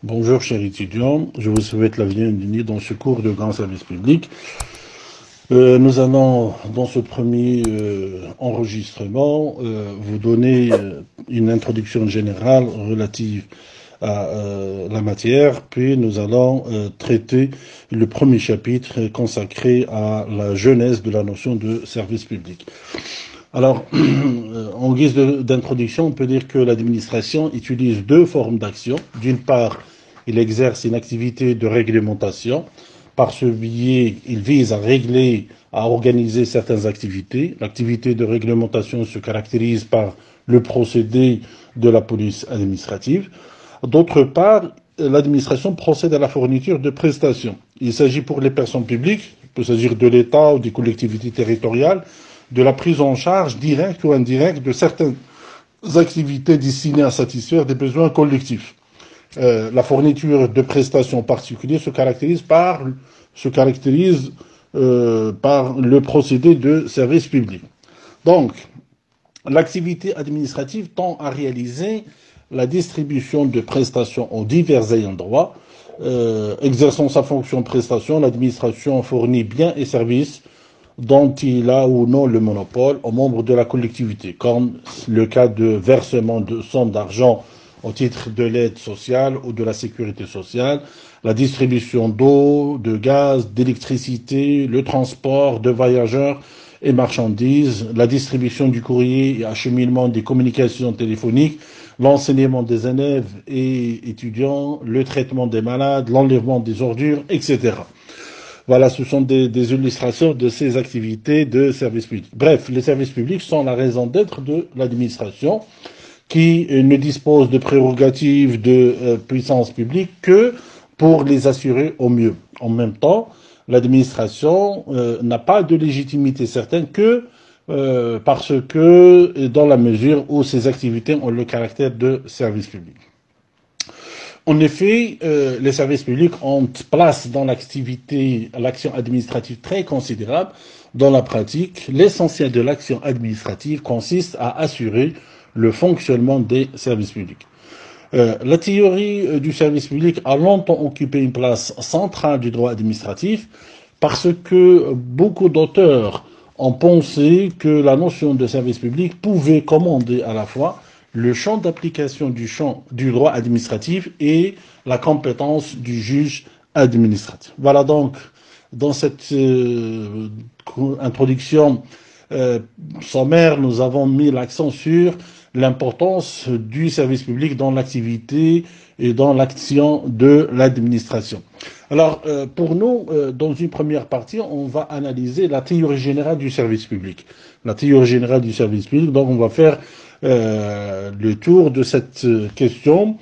Bonjour chers étudiants, je vous souhaite la bienvenue dans ce cours de grand service public. Nous allons dans ce premier enregistrement vous donner une introduction générale relative à la matière, puis nous allons traiter le premier chapitre consacré à la genèse de la notion de service public. Alors, en guise d'introduction, on peut dire que l'administration utilise deux formes d'action. D'une part, il exerce une activité de réglementation. Par ce biais, il vise à régler, à organiser certaines activités. L'activité de réglementation se caractérise par le procédé de la police administrative. D'autre part, l'administration procède à la fourniture de prestations. Il s'agit pour les personnes publiques, il peut s'agir de l'État ou des collectivités territoriales, de la prise en charge directe ou indirecte de certaines activités destinées à satisfaire des besoins collectifs. La fourniture de prestations particulières se caractérise par le procédé de service public. Donc, l'activité administrative tend à réaliser la distribution de prestations aux divers ayants droit. Exerçant sa fonction de prestation, l'administration fournit biens et services dont il a ou non le monopole aux membres de la collectivité, comme le cas de versement de sommes d'argent au titre de l'aide sociale ou de la sécurité sociale, la distribution d'eau, de gaz, d'électricité, le transport de voyageurs et marchandises, la distribution du courrier et acheminement des communications téléphoniques, l'enseignement des élèves et étudiants, le traitement des malades, l'enlèvement des ordures, etc. Voilà, ce sont des illustrations de ces activités de service public. Bref, les services publics sont la raison d'être de l'administration qui ne dispose de prérogatives de puissance publique que pour les assurer au mieux. En même temps, l'administration n'a pas de légitimité certaine que parce que dans la mesure où ces activités ont le caractère de service public. En effet, les services publics ont place dans l'action administrative très considérable. Dans la pratique, l'essentiel de l'action administrative consiste à assurer le fonctionnement des services publics. La théorie du service public a longtemps occupé une place centrale du droit administratif parce que beaucoup d'auteurs ont pensé que la notion de service public pouvait commander à la fois le champ d'application du droit administratif et la compétence du juge administratif. Voilà donc, dans cette introduction sommaire, nous avons mis l'accent sur l'importance du service public dans l'activité et dans l'action de l'administration. Alors, pour nous, dans une première partie, on va analyser la théorie générale du service public. La théorie générale du service public, donc on va faire le tour de cette question.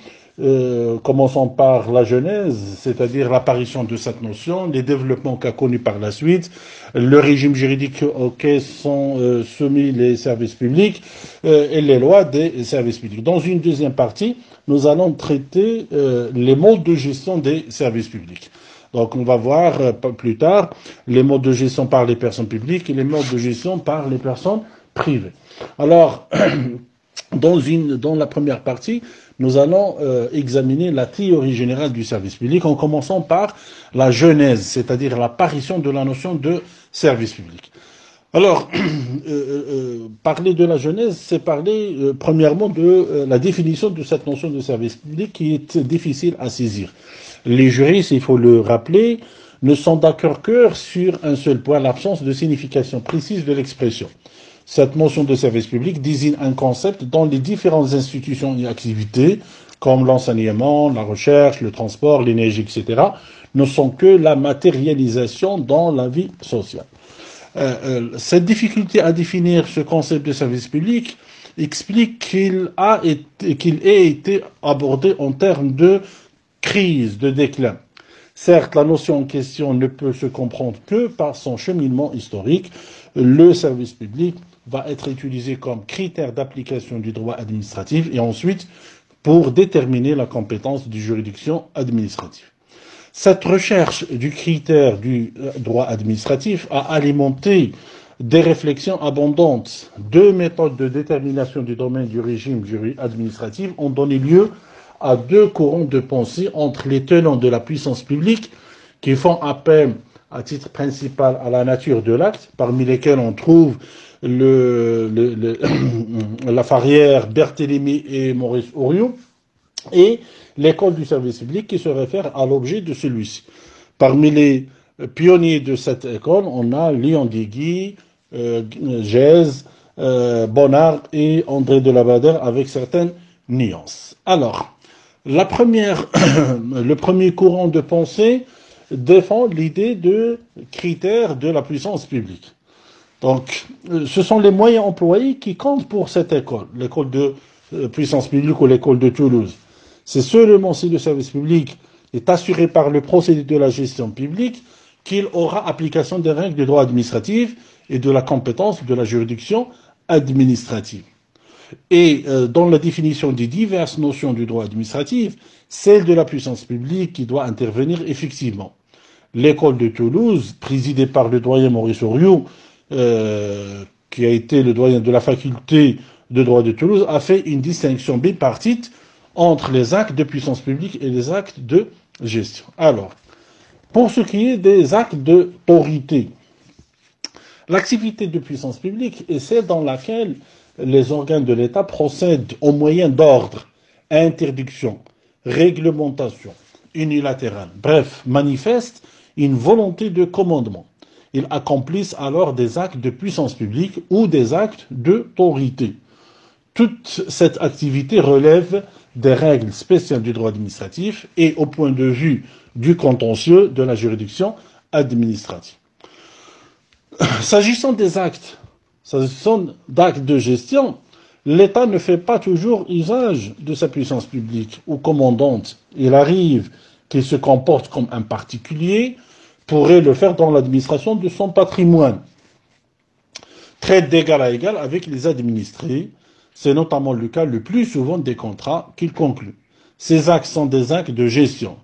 Commençons par la genèse, c'est-à-dire l'apparition de cette notion, les développements qu'a connus par la suite, le régime juridique auquel sont soumis les services publics et les lois des services publics. Dans une deuxième partie, nous allons traiter les modes de gestion des services publics. Donc on va voir plus tard les modes de gestion par les personnes publiques et les modes de gestion par les personnes privées. Alors, dans la première partie, nous allons examiner la théorie générale du service public en commençant par la genèse, c'est-à-dire l'apparition de la notion de service public. Alors, parler de la genèse, c'est parler premièrement de la définition de cette notion de service public qui est difficile à saisir. Les juristes, il faut le rappeler, ne sont d'accord que sur un seul point, l'absence de signification précise de l'expression. Cette notion de service public désigne un concept dont les différentes institutions et activités, comme l'enseignement, la recherche, le transport, l'énergie, etc., ne sont que la matérialisation dans la vie sociale. Cette difficulté à définir ce concept de service public explique qu'il ait été abordé en termes de crise, de déclin. Certes, la notion en question ne peut se comprendre que par son cheminement historique. Le service public va être utilisé comme critère d'application du droit administratif et ensuite pour déterminer la compétence du juridiction administrative. Cette recherche du critère du droit administratif a alimenté des réflexions abondantes. Deux méthodes de détermination du domaine du régime administratif ont donné lieu à deux courants de pensée entre les tenants de la puissance publique qui font appel à titre principal à la nature de l'acte, parmi lesquels on trouve la Farrière, Berthélemy et Maurice Horiou, et l'école du service public qui se réfère à l'objet de celui-ci. Parmi les pionniers de cette école, on a Léon Deguy, Gèze, Bonnard et André de la Badère avec certaines nuances. Alors, le premier courant de pensée défend l'idée de critères de la puissance publique. Donc, ce sont les moyens employés qui comptent pour cette école, l'école de puissance publique ou l'école de Toulouse. C'est seulement si le service public est assuré par le procédé de la gestion publique qu'il aura application des règles du droit administratif et de la compétence de la juridiction administrative. Et dans la définition des diverses notions du droit administratif, celle de la puissance publique qui doit intervenir effectivement. L'école de Toulouse, présidée par le doyen Maurice Horiou, qui a été le doyen de la faculté de droit de Toulouse, a fait une distinction bipartite entre les actes de puissance publique et les actes de gestion. Alors, pour ce qui est des actes d'autorité, l'activité de puissance publique est celle dans laquelle les organes de l'État procèdent aux moyens d'ordre, interdiction, réglementation, unilatérale, bref, manifestent une volonté de commandement. Ils accomplissent alors des actes de puissance publique ou des actes d'autorité. Toute cette activité relève des règles spéciales du droit administratif et au point de vue du contentieux de la juridiction administrative. S'agissant d'actes de gestion, l'État ne fait pas toujours usage de sa puissance publique ou commandante. Il arrive qu'il se comporte comme un particulier pourrait le faire dans l'administration de son patrimoine. Traite d'égal à égal avec les administrés, c'est notamment le cas le plus souvent des contrats qu'il conclut. Ces actes sont des actes de gestion.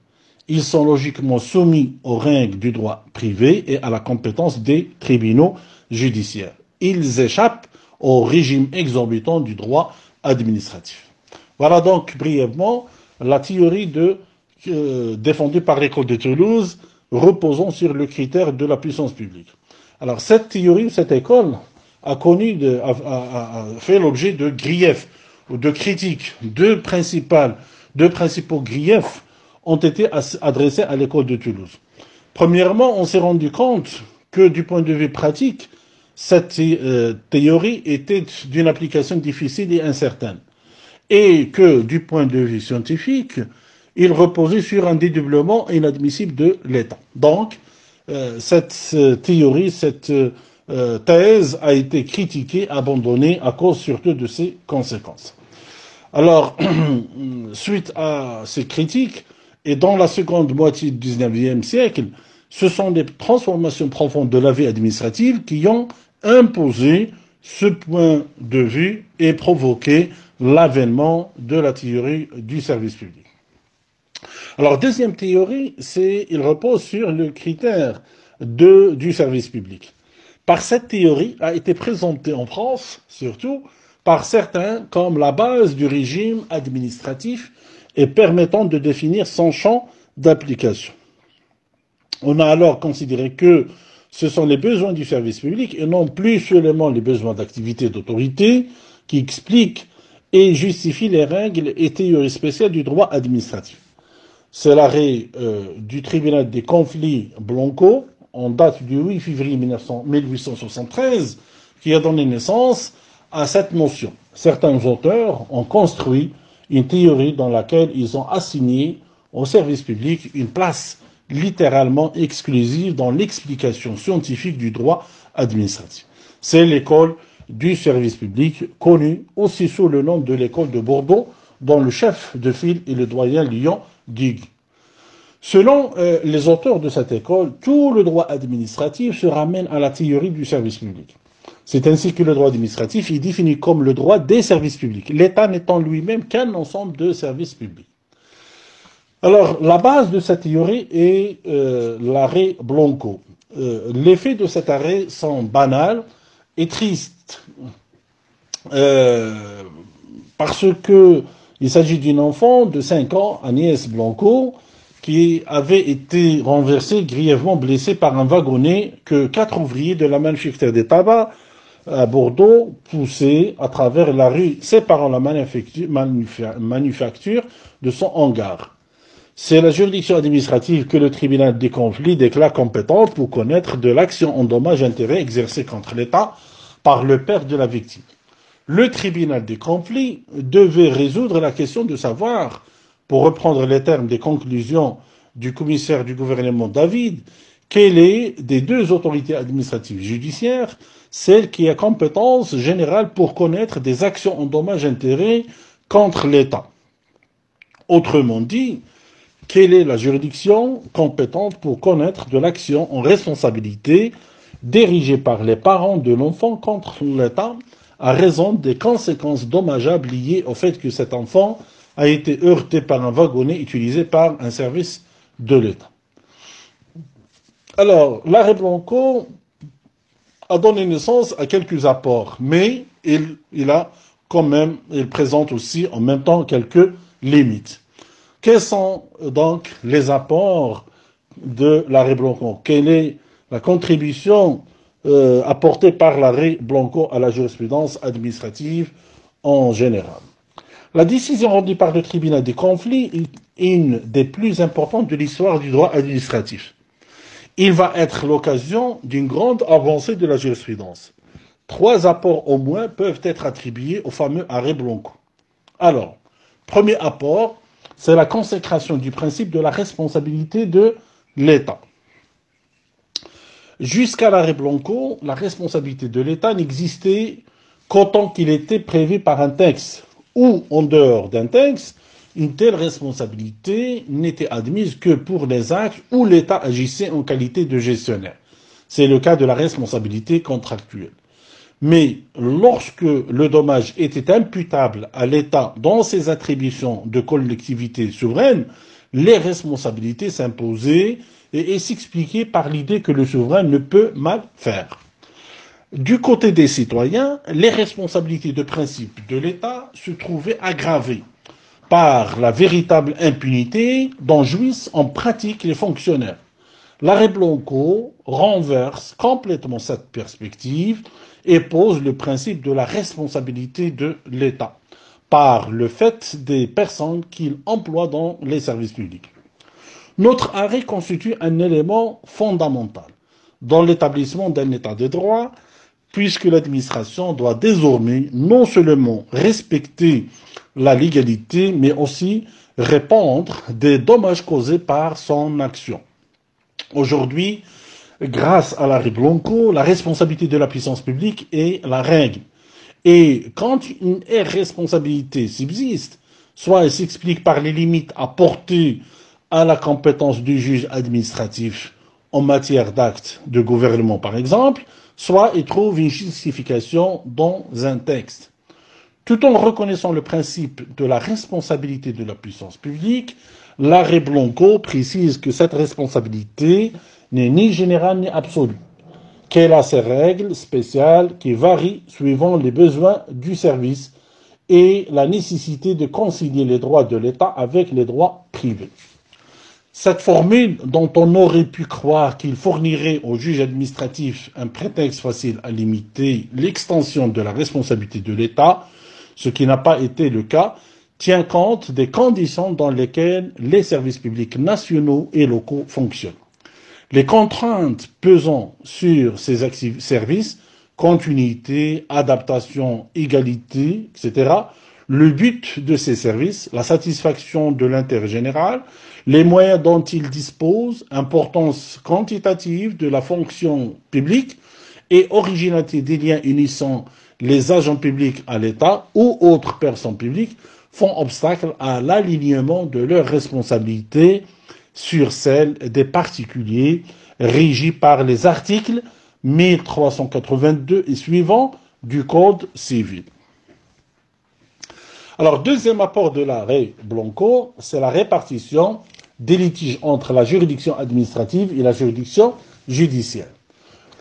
Ils sont logiquement soumis aux règles du droit privé et à la compétence des tribunaux judiciaires. Ils échappent au régime exorbitant du droit administratif. Voilà donc brièvement la théorie défendue par l'école de Toulouse, reposant sur le critère de la puissance publique. Alors cette théorie, cette école a fait l'objet de griefs ou de critiques. Deux principaux griefs ont été adressés à l'école de Toulouse. Premièrement, on s'est rendu compte que du point de vue pratique, cette théorie était d'une application difficile et incertaine. Et que du point de vue scientifique, il reposait sur un dédoublement inadmissible de l'État. Donc, cette théorie, cette thèse a été critiquée, abandonnée à cause surtout de ses conséquences. Alors, suite à ces critiques, et dans la seconde moitié du XIXe siècle, ce sont des transformations profondes de la vie administrative qui ont imposé ce point de vue et provoqué l'avènement de la théorie du service public. Alors, deuxième théorie, il repose sur le critère du service public. Par cette théorie a été présentée en France, surtout, par certains comme la base du régime administratif et permettant de définir son champ d'application. On a alors considéré que ce sont les besoins du service public et non plus seulement les besoins d'activité d'autorité qui expliquent et justifient les règles et théories spéciales du droit administratif. C'est l'arrêt du tribunal des conflits Blanco, en date du 8 février 1873, qui a donné naissance à cette notion. Certains auteurs ont construit une théorie dans laquelle ils ont assigné au service public une place littéralement exclusive dans l'explication scientifique du droit administratif. C'est l'école du service public, connue aussi sous le nom de l'école de Bordeaux, dont le chef de file est le doyen Léon Deguy. Selon les auteurs de cette école, tout le droit administratif se ramène à la théorie du service public. C'est ainsi que le droit administratif est défini comme le droit des services publics, l'État n'étant lui-même qu'un ensemble de services publics. Alors, la base de cette théorie est l'arrêt Blanco. Les faits de cet arrêt sont banals et tristes, parce que Il s'agit d'une enfant de 5 ans, Agnès Blanco, qui avait été renversée, grièvement blessée par un wagonnet que 4 ouvriers de la manufacture des tabacs à Bordeaux poussaient à travers la rue, séparant la manufacture de son hangar. C'est la juridiction administrative que le tribunal des conflits déclare compétente pour connaître de l'action en dommages-intérêts exercée contre l'État par le père de la victime. Le tribunal des conflits devait résoudre la question de savoir, pour reprendre les termes des conclusions du commissaire du gouvernement David, quelle est des deux autorités administratives judiciaires celle qui a compétence générale pour connaître des actions en dommages-intérêts contre l'État. Autrement dit, quelle est la juridiction compétente pour connaître de l'action en responsabilité dirigée par les parents de l'enfant contre l'État à raison des conséquences dommageables liées au fait que cet enfant a été heurté par un wagonnet utilisé par un service de l'État. Alors, l'arrêt Blanco a donné naissance à quelques apports, mais il présente aussi en même temps quelques limites. Quels sont donc les apports de l'arrêt Blanco? Quelle est la contribution apportée par l'arrêt Blanco à la jurisprudence administrative en général? La décision rendue par le tribunal des conflits est une des plus importantes de l'histoire du droit administratif. Il va être l'occasion d'une grande avancée de la jurisprudence. 3 apports au moins peuvent être attribués au fameux arrêt Blanco. Alors, premier apport, c'est la consécration du principe de la responsabilité de l'État. Jusqu'à l'arrêt Blanco, la responsabilité de l'État n'existait qu'autant qu'il était prévu par un texte, ou en dehors d'un texte, une telle responsabilité n'était admise que pour les actes où l'État agissait en qualité de gestionnaire. C'est le cas de la responsabilité contractuelle. Mais lorsque le dommage était imputable à l'État dans ses attributions de collectivité souveraine, les responsabilités s'imposaient et s'expliquaient par l'idée que le souverain ne peut mal faire. Du côté des citoyens, les responsabilités de principe de l'État se trouvaient aggravées par la véritable impunité dont jouissent en pratique les fonctionnaires. L'arrêt Blanco renverse complètement cette perspective et pose le principe de la responsabilité de l'État par le fait des personnes qu'il emploie dans les services publics. Notre arrêt constitue un élément fondamental dans l'établissement d'un État de droit, puisque l'administration doit désormais non seulement respecter la légalité, mais aussi répondre des dommages causés par son action. Aujourd'hui, grâce à l'arrêt Blanco, la responsabilité de la puissance publique est la règle. Et quand une irresponsabilité subsiste, soit elle s'explique par les limites apportées à la compétence du juge administratif en matière d'actes de gouvernement, par exemple, soit elle trouve une justification dans un texte. Tout en reconnaissant le principe de la responsabilité de la puissance publique, l'arrêt Blanco précise que cette responsabilité n'est ni générale ni absolue, qu'elle a ses règles spéciales qui varient suivant les besoins du service et la nécessité de concilier les droits de l'État avec les droits privés. Cette formule, dont on aurait pu croire qu'il fournirait au juge administratif un prétexte facile à limiter l'extension de la responsabilité de l'État, ce qui n'a pas été le cas, tient compte des conditions dans lesquelles les services publics nationaux et locaux fonctionnent. Les contraintes pesant sur ces services, continuité, adaptation, égalité, etc., le but de ces services, la satisfaction de l'intérêt général, les moyens dont ils disposent, importance quantitative de la fonction publique et originalité des liens unissant les agents publics à l'État ou autres personnes publiques font obstacle à l'alignement de leurs responsabilités sur celles des particuliers régis par les articles 1382 et suivants du Code civil. Alors, deuxième apport de l'arrêt Blanco, c'est la répartition des litiges entre la juridiction administrative et la juridiction judiciaire.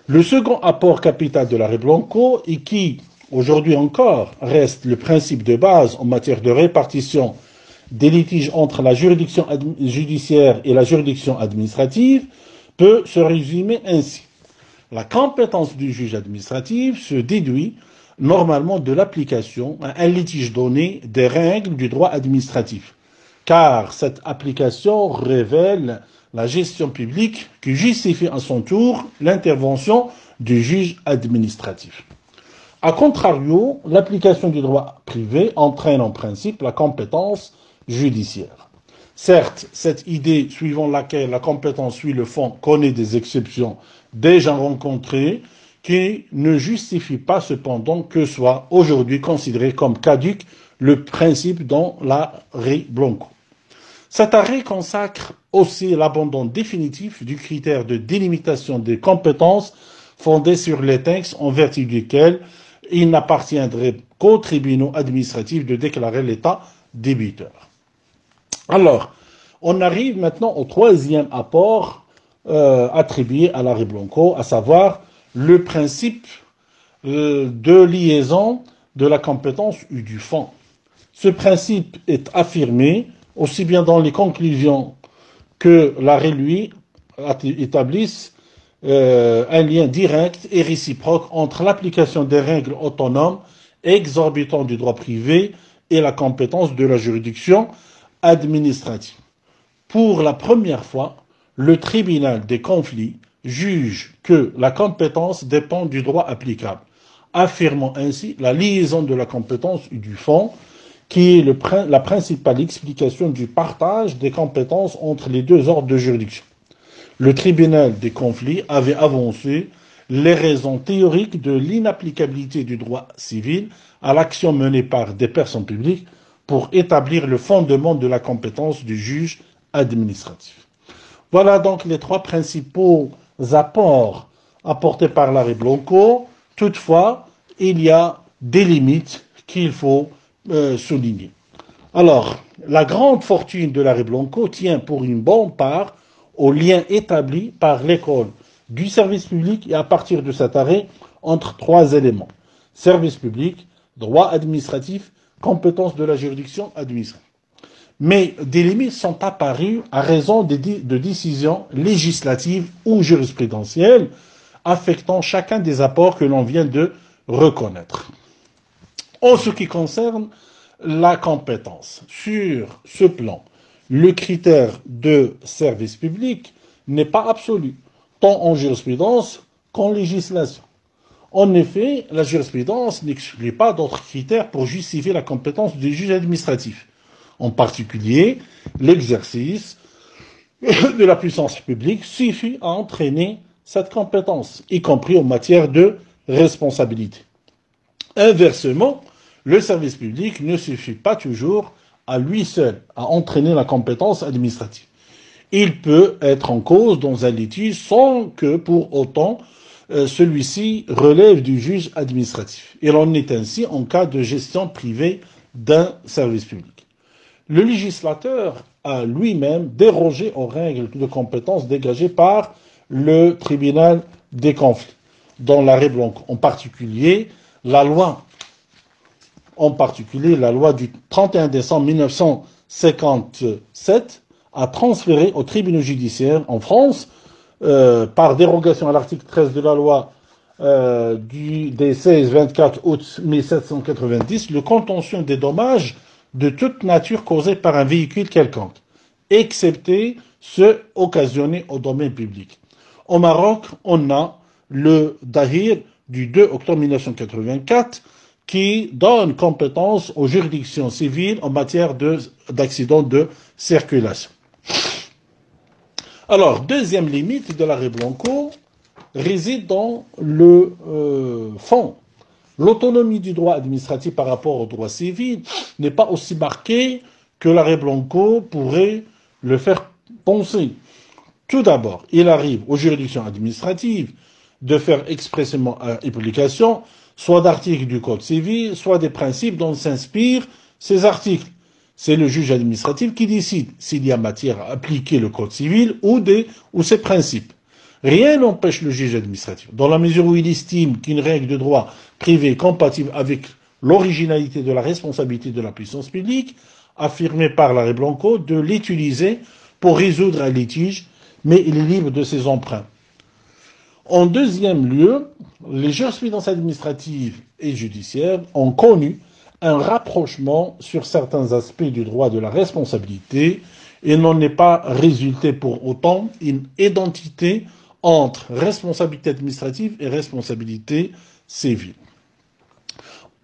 Le second apport capital de l'arrêt Blanco, et qui aujourd'hui encore, reste le principe de base en matière de répartition des litiges entre la juridiction judiciaire et la juridiction administrative peut se résumer ainsi. La compétence du juge administratif se déduit normalement de l'application à un litige donné des règles du droit administratif, car cette application révèle la gestion publique qui justifie à son tour l'intervention du juge administratif. A contrario, l'application du droit privé entraîne en principe la compétence judiciaire. Certes, cette idée suivant laquelle la compétence suit le fond connaît des exceptions déjà rencontrées qui ne justifient pas cependant que soit aujourd'hui considéré comme caduc le principe dans l'arrêt Blanco. Cet arrêt consacre aussi l'abandon définitif du critère de délimitation des compétences fondé sur les textes en vertu duquel il n'appartiendrait qu'aux tribunaux administratifs de déclarer l'État débiteur. Alors, on arrive maintenant au troisième apport attribué à l'arrêt Blanco, à savoir le principe de liaison de la compétence ou du fond. Ce principe est affirmé aussi bien dans les conclusions que l'arrêt, lui, établisse un lien direct et réciproque entre l'application des règles autonomes exorbitantes du droit privé et la compétence de la juridiction administrative. Pour la première fois, le tribunal des conflits juge que la compétence dépend du droit applicable, affirmant ainsi la liaison de la compétence et du fond, qui est la principale explication du partage des compétences entre les deux ordres de juridiction. Le tribunal des conflits avait avancé les raisons théoriques de l'inapplicabilité du droit civil à l'action menée par des personnes publiques pour établir le fondement de la compétence du juge administratif. Voilà donc les trois principaux apports apportés par l'arrêt Blanco. Toutefois, il y a des limites qu'il faut souligner. Alors, la grande fortune de l'arrêt Blanco tient pour une bonne part au lien établi par l'école du service public et à partir de cet arrêt entre trois éléments. Service public, droit administratif, compétence de la juridiction administrative. Mais des limites sont apparues à raison de décisions législatives ou jurisprudentielles affectant chacun des apports que l'on vient de reconnaître. En ce qui concerne la compétence, sur ce plan, le critère de service public n'est pas absolu, tant en jurisprudence qu'en législation. En effet, la jurisprudence n'exclut pas d'autres critères pour justifier la compétence du juge administratif. En particulier, l'exercice de la puissance publique suffit à entraîner cette compétence, y compris en matière de responsabilité. Inversement, le service public ne suffit pas toujours à lui seul à entraîner la compétence administrative. Il peut être en cause dans un litige sans que, pour autant, celui-ci relève du juge administratif. Il en est ainsi en cas de gestion privée d'un service public. Le législateur a lui-même dérogé aux règles de compétence dégagées par le tribunal des conflits dans l'arrêt Blanco. En particulier, la loi du 31 décembre 1957 a transféré aux tribunaux judiciaires en France, par dérogation à l'article 13 de la loi des 16-24 août 1790, le contentieux des dommages de toute nature causés par un véhicule quelconque, excepté ceux occasionnés au domaine public. Au Maroc, on a le Dahir du 2 octobre 1984 qui donne compétence aux juridictions civiles en matière d'accidents de circulation. Alors, deuxième limite de l'arrêt Blanco réside dans le fond. L'autonomie du droit administratif par rapport au droit civil n'est pas aussi marquée que l'arrêt Blanco pourrait le faire penser. Tout d'abord, il arrive aux juridictions administratives de faire expressément application soit d'articles du Code civil, soit des principes dont s'inspirent ces articles. C'est le juge administratif qui décide s'il y a matière à appliquer le Code civil ou ces principes. Rien n'empêche le juge administratif, dans la mesure où il estime qu'une règle de droit privé est compatible avec l'originalité de la responsabilité de la puissance publique, affirmée par l'arrêt Blanco, de l'utiliser pour résoudre un litige, mais il est libre de ses emprunts. En deuxième lieu, les jurisprudences administratives et judiciaires ont connu un rapprochement sur certains aspects du droit de la responsabilité et n'en est pas résulté pour autant une identité entre responsabilité administrative et responsabilité civile.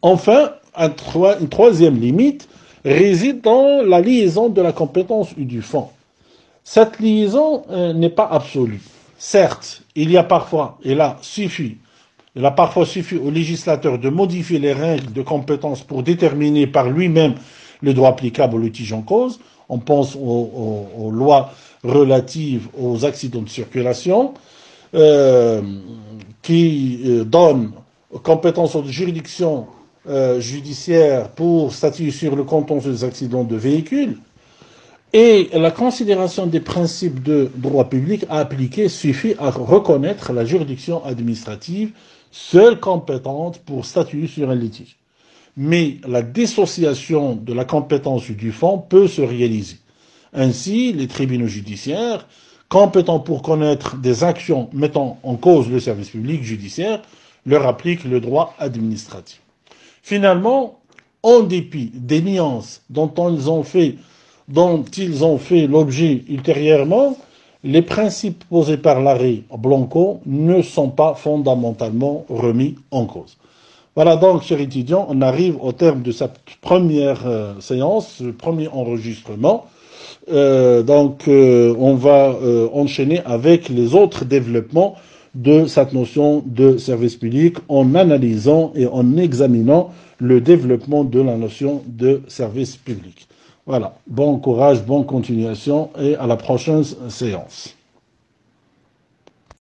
Enfin, une troisième limite réside dans la liaison de la compétence ou du fonds. Cette liaison n'est pas absolue. Certes, il a parfois suffi au législateur de modifier les règles de compétence pour déterminer par lui-même le droit applicable au litige en cause. On pense aux lois relatives aux accidents de circulation, qui donnent compétence aux juridictions judiciaires pour statuer sur le contentieux des accidents de véhicules. Et la considération des principes de droit public à appliquer suffit à reconnaître la juridiction administrative seule compétente pour statuer sur un litige. Mais la dissociation de la compétence du fonds peut se réaliser. Ainsi, les tribunaux judiciaires, compétents pour connaître des actions mettant en cause le service public judiciaire, leur appliquent le droit administratif. Finalement, en dépit des nuances dont ils ont fait l'objet ultérieurement, les principes posés par l'arrêt Blanco ne sont pas fondamentalement remis en cause. Voilà donc, chers étudiants, on arrive au terme de cette première séance, ce premier enregistrement. On va enchaîner avec les autres développements de cette notion de service public en analysant et en examinant le développement de la notion de service public. Voilà. Bon courage, bonne continuation et à la prochaine séance.